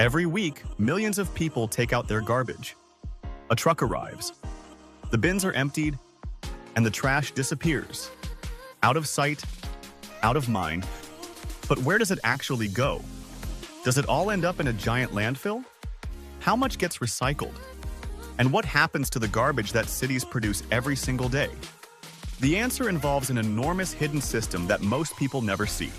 Every week, millions of people take out their garbage. A truck arrives. The bins are emptied, and the trash disappears. Out of sight, out of mind. But where does it actually go? Does it all end up in a giant landfill? How much gets recycled? And what happens to the garbage that cities produce every single day? The answer involves an enormous hidden system that most people never see.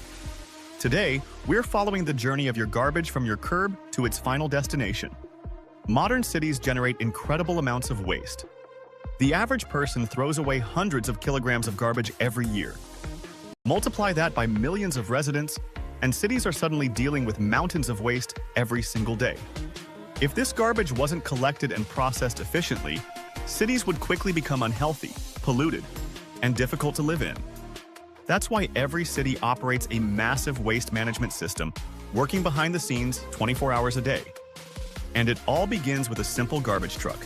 Today, we're following the journey of your garbage from your curb to its final destination. Modern cities generate incredible amounts of waste. The average person throws away hundreds of kilograms of garbage every year. Multiply that by millions of residents, and cities are suddenly dealing with mountains of waste every single day. If this garbage wasn't collected and processed efficiently, cities would quickly become unhealthy, polluted, and difficult to live in. That's why every city operates a massive waste management system, working behind the scenes 24 hours a day. And it all begins with a simple garbage truck.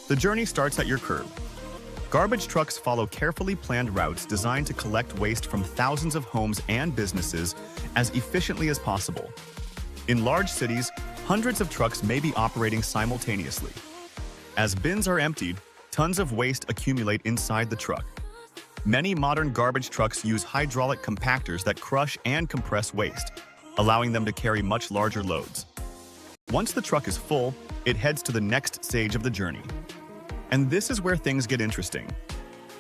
The journey starts at your curb. Garbage trucks follow carefully planned routes designed to collect waste from thousands of homes and businesses as efficiently as possible. In large cities, hundreds of trucks may be operating simultaneously. As bins are emptied, tons of waste accumulate inside the truck. Many modern garbage trucks use hydraulic compactors that crush and compress waste, allowing them to carry much larger loads. Once the truck is full, it heads to the next stage of the journey. And this is where things get interesting.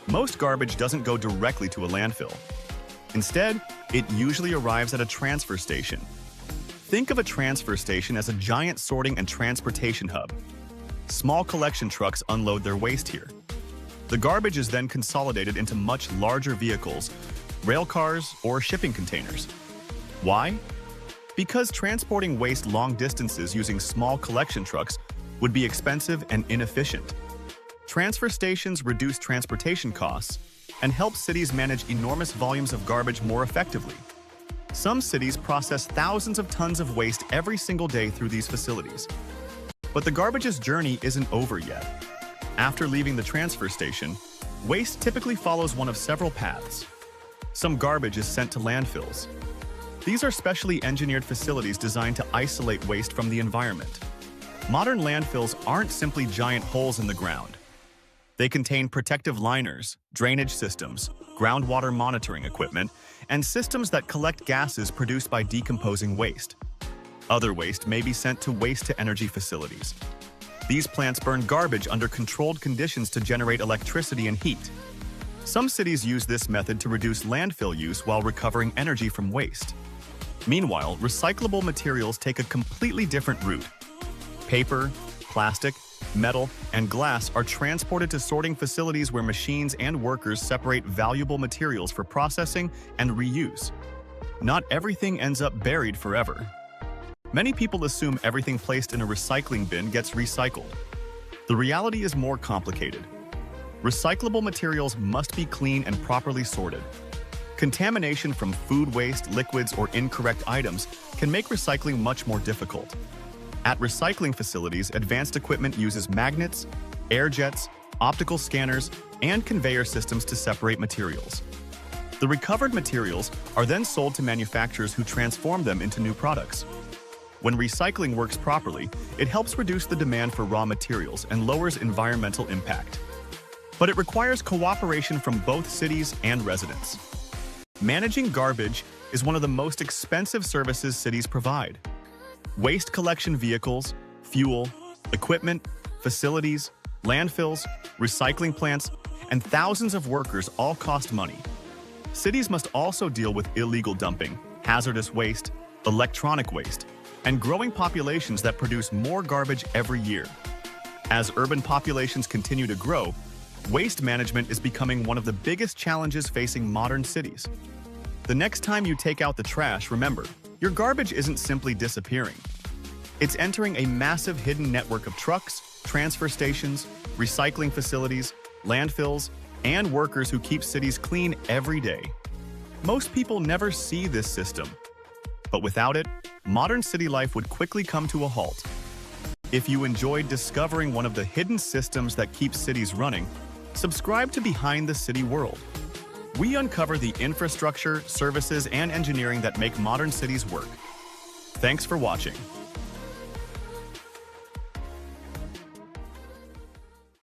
Most garbage doesn't go directly to a landfill. Instead, it usually arrives at a transfer station. Think of a transfer station as a giant sorting and transportation hub. Small collection trucks unload their waste here. The garbage is then consolidated into much larger vehicles, rail cars, or shipping containers. Why? Because transporting waste long distances using small collection trucks would be expensive and inefficient. Transfer stations reduce transportation costs and help cities manage enormous volumes of garbage more effectively. Some cities process thousands of tons of waste every single day through these facilities. But the garbage's journey isn't over yet. After leaving the transfer station, waste typically follows one of several paths. Some garbage is sent to landfills. These are specially engineered facilities designed to isolate waste from the environment. Modern landfills aren't simply giant holes in the ground. They contain protective liners, drainage systems, groundwater monitoring equipment, and systems that collect gases produced by decomposing waste. Other waste may be sent to waste-to-energy facilities. These plants burn garbage under controlled conditions to generate electricity and heat. Some cities use this method to reduce landfill use while recovering energy from waste. Meanwhile, recyclable materials take a completely different route. Paper, plastic, metal, and glass are transported to sorting facilities where machines and workers separate valuable materials for processing and reuse. Not everything ends up buried forever. Many people assume everything placed in a recycling bin gets recycled. The reality is more complicated. Recyclable materials must be clean and properly sorted. Contamination from food waste, liquids, or incorrect items can make recycling much more difficult. At recycling facilities, advanced equipment uses magnets, air jets, optical scanners, and conveyor systems to separate materials. The recovered materials are then sold to manufacturers who transform them into new products. When recycling works properly, it helps reduce the demand for raw materials and lowers environmental impact. But it requires cooperation from both cities and residents. Managing garbage is one of the most expensive services cities provide. Waste collection vehicles, fuel, equipment, facilities, landfills, recycling plants, and thousands of workers all cost money. Cities must also deal with illegal dumping, hazardous waste, electronic waste, and growing populations that produce more garbage every year. As urban populations continue to grow, waste management is becoming one of the biggest challenges facing modern cities. The next time you take out the trash, remember, your garbage isn't simply disappearing. It's entering a massive hidden network of trucks, transfer stations, recycling facilities, landfills, and workers who keep cities clean every day. Most people never see this system, but without it, modern city life would quickly come to a halt. If you enjoyed discovering one of the hidden systems that keep cities running, subscribe to Behind the City World. We uncover the infrastructure, services, and engineering that make modern cities work. Thanks for watching.